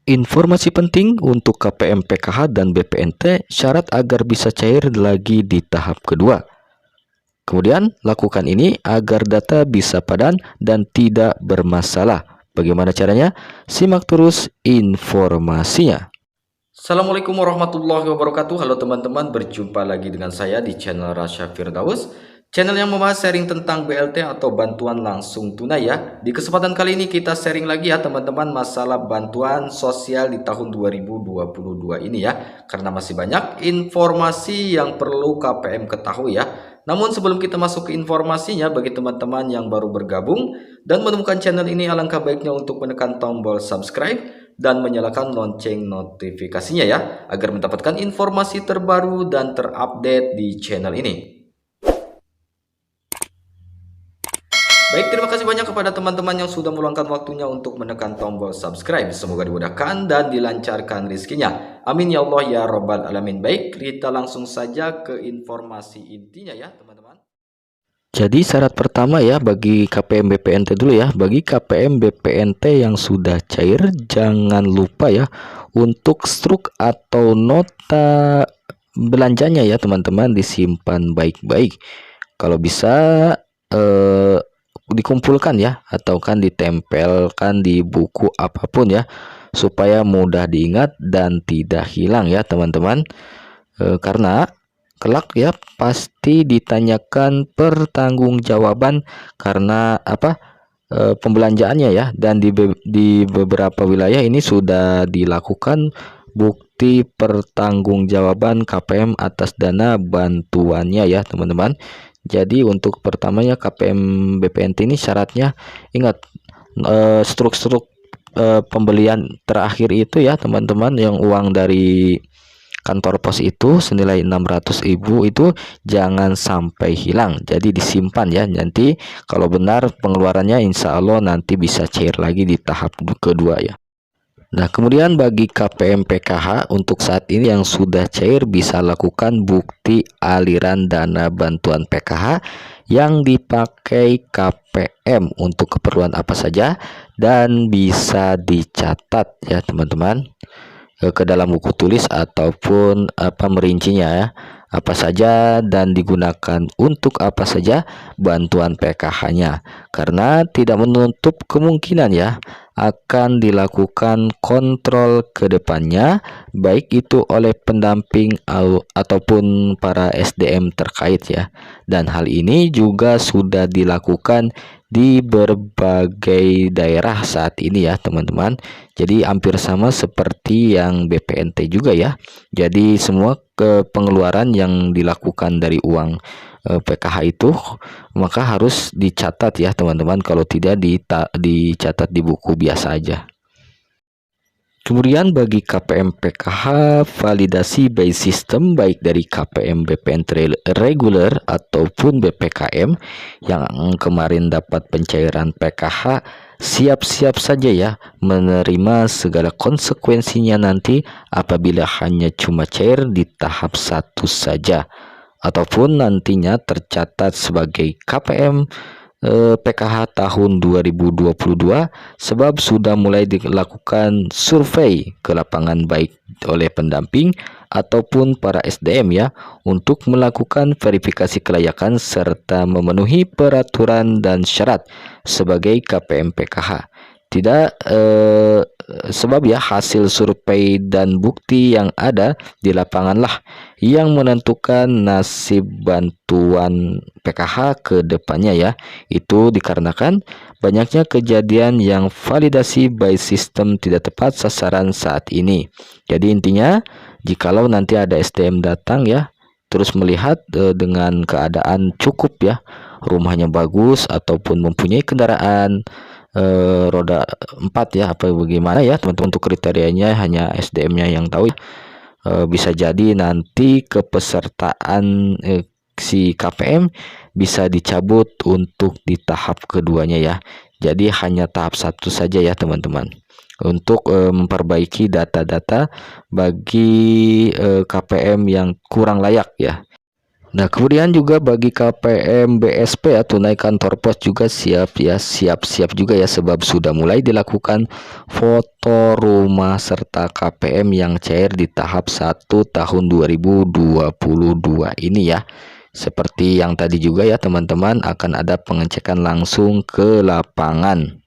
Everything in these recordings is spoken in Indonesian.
Informasi penting untuk KPM PKH dan BPNT, syarat agar bisa cair lagi di tahap kedua. Kemudian, lakukan ini agar data bisa padan dan tidak bermasalah. Bagaimana caranya? Simak terus informasinya. Assalamualaikum warahmatullahi wabarakatuh. Halo teman-teman, berjumpa lagi dengan saya di channel Rasya Firdaus, channel yang membahas sharing tentang BLT atau bantuan langsung tunai ya. Di kesempatan kali ini kita sharing lagi ya teman-teman masalah bantuan sosial di tahun 2022 ini ya. Karena masih banyak informasi yang perlu KPM ketahui ya. Namun sebelum kita masuk ke informasinya, bagi teman-teman yang baru bergabung dan menemukan channel ini, alangkah baiknya untuk menekan tombol subscribe dan menyalakan lonceng notifikasinya ya, agar mendapatkan informasi terbaru dan terupdate di channel ini. Baik, terima kasih banyak kepada teman-teman yang sudah meluangkan waktunya untuk menekan tombol subscribe. Semoga dimudahkan dan dilancarkan rezekinya. Amin ya Allah ya Rabbal Alamin. Baik, kita langsung saja ke informasi intinya ya teman-teman. Jadi syarat pertama ya bagi KPM BPNT dulu ya. Bagi KPM BPNT yang sudah cair, jangan lupa ya untuk struk atau nota belanjanya ya teman-teman disimpan baik-baik. Kalau bisa dikumpulkan ya, atau kan ditempelkan di buku apapun ya, supaya mudah diingat dan tidak hilang ya teman-teman. Karena kelak ya pasti ditanyakan pertanggungjawaban karena apa, pembelanjaannya ya. Dan di beberapa wilayah ini sudah dilakukan bukti pertanggungjawaban KPM atas dana bantuannya ya teman-teman. Jadi untuk pertamanya KPM BPNT ini syaratnya, ingat, struk-struk pembelian terakhir itu ya teman-teman, yang uang dari kantor pos itu senilai 600.000 itu jangan sampai hilang. Jadi disimpan ya, nanti kalau benar pengeluarannya insya Allah nanti bisa cair lagi di tahap kedua ya. Nah, kemudian bagi KPM PKH untuk saat ini yang sudah cair bisa lakukan bukti aliran dana bantuan PKH yang dipakai KPM untuk keperluan apa saja, dan bisa dicatat ya teman-teman ke dalam buku tulis ataupun apa merincinya ya, apa saja dan digunakan untuk apa saja bantuan PKH-nya, karena tidak menutup kemungkinan ya akan dilakukan kontrol ke depannya, baik itu oleh pendamping ataupun para SDM terkait ya. Dan hal ini juga sudah dilakukan di berbagai daerah saat ini ya teman-teman. Jadi hampir sama seperti yang BPNT juga ya. Jadi semua pengeluaran yang dilakukan dari uang PKH itu maka harus dicatat ya teman-teman, kalau tidak dicatat di buku biasa aja. Kemudian bagi KPM PKH, validasi by system baik dari KPM BPNT reguler ataupun BPKM yang kemarin dapat pencairan PKH, siap-siap saja ya menerima segala konsekuensinya nanti apabila hanya cuma cair di tahap 1 saja, ataupun nantinya tercatat sebagai KPM PKH tahun 2022, sebab sudah mulai dilakukan survei ke lapangan baik oleh pendamping ataupun para SDM ya, untuk melakukan verifikasi kelayakan serta memenuhi peraturan dan syarat sebagai KPM PKH. Tidak sebab ya hasil survei dan bukti yang ada di lapanganlah yang menentukan nasib bantuan PKH ke depannya ya. Itu dikarenakan banyaknya kejadian yang validasi by system tidak tepat sasaran saat ini. Jadi intinya, jikalau nanti ada SDM datang ya, terus melihat dengan keadaan cukup ya, rumahnya bagus ataupun mempunyai kendaraan roda 4 ya, apa bagaimana ya teman-teman, untuk kriterianya hanya SDM-nya yang tahu ya. Bisa jadi nanti kepesertaan si KPM bisa dicabut untuk di tahap keduanya ya. Jadi hanya tahap 1 saja ya teman-teman, untuk memperbaiki data-data bagi KPM yang kurang layak ya. Nah, kemudian juga bagi KPM BSP ya, tunai kantor pos juga siap-siap juga ya, sebab sudah mulai dilakukan foto rumah serta KPM yang cair di tahap 1 tahun 2022 ini ya. Seperti yang tadi juga ya teman-teman, akan ada pengecekan langsung ke lapangan.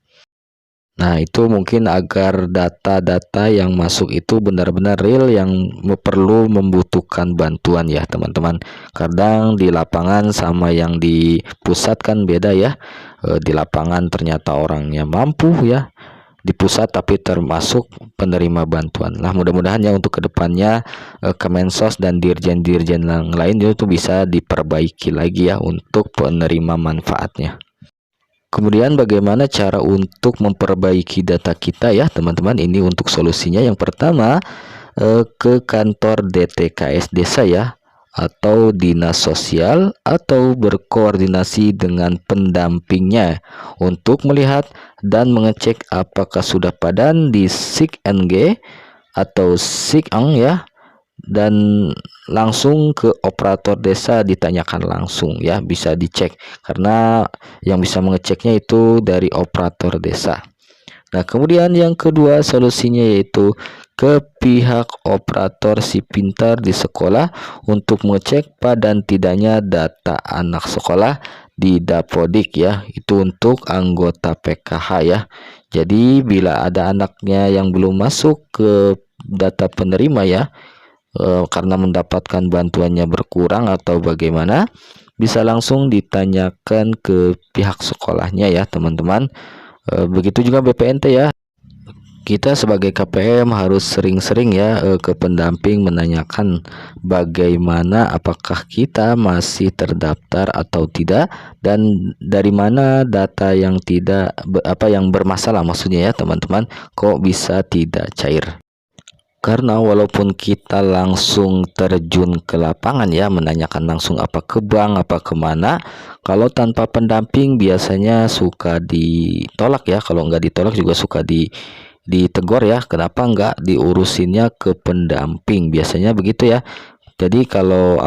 Nah, itu mungkin agar data-data yang masuk itu benar-benar real, yang perlu membutuhkan bantuan ya teman-teman. Kadang di lapangan sama yang di pusat kan beda ya. Di lapangan ternyata orangnya mampu ya, di pusat tapi termasuk penerima bantuan. Nah, mudah-mudahan ya untuk kedepannya Kemensos dan dirjen-dirjen yang lain itu bisa diperbaiki lagi ya untuk penerima manfaatnya. Kemudian bagaimana cara untuk memperbaiki data kita ya teman-teman? Ini untuk solusinya. Yang pertama, ke kantor DTKS desa ya, atau dinas sosial, atau berkoordinasi dengan pendampingnya untuk melihat dan mengecek apakah sudah padan di SIG-NG atau SIG-ANG ya, dan langsung ke operator desa ditanyakan langsung ya, bisa dicek karena yang bisa mengeceknya itu dari operator desa. Nah, kemudian yang kedua solusinya yaitu ke pihak operator si pintar di sekolah untuk mengecek padan tidaknya data anak sekolah di Dapodik ya, itu untuk anggota PKH ya. Jadi bila ada anaknya yang belum masuk ke data penerima ya, karena mendapatkan bantuannya berkurang atau bagaimana, bisa langsung ditanyakan ke pihak sekolahnya ya teman-teman. Begitu juga BPNT ya, kita sebagai KPM harus sering-sering ya ke pendamping menanyakan bagaimana, apakah kita masih terdaftar atau tidak, dan dari mana data yang tidak yang bermasalah maksudnya ya teman-teman, kok bisa tidak cair. Karena walaupun kita langsung terjun ke lapangan ya, menanyakan langsung apa ke bank, apa kemana, kalau tanpa pendamping biasanya suka ditolak ya. Kalau nggak ditolak juga suka ditegur ya. Kenapa nggak diurusinnya ke pendamping? Biasanya begitu ya. Jadi kalau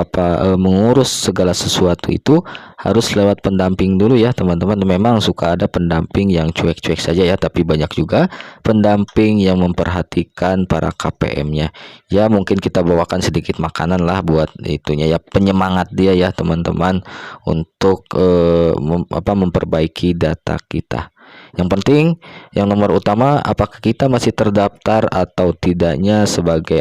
mengurus segala sesuatu itu harus lewat pendamping dulu ya teman-teman. Memang suka ada pendamping yang cuek-cuek saja ya, tapi banyak juga pendamping yang memperhatikan para KPM-nya. Ya mungkin kita bawakan sedikit makanan lah buat itunya ya, penyemangat dia ya teman-teman untuk memperbaiki data kita. Yang penting, yang nomor utama, apakah kita masih terdaftar atau tidaknya sebagai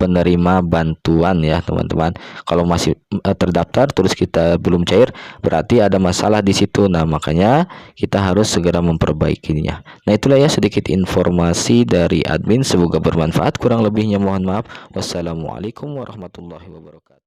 penerima bantuan ya teman-teman. Kalau masih terdaftar terus kita belum cair, berarti ada masalah di situ. Nah, makanya kita harus segera memperbaikinya. Nah, itulah ya sedikit informasi dari admin, semoga bermanfaat. Kurang lebihnya mohon maaf. Wassalamualaikum warahmatullahi wabarakatuh.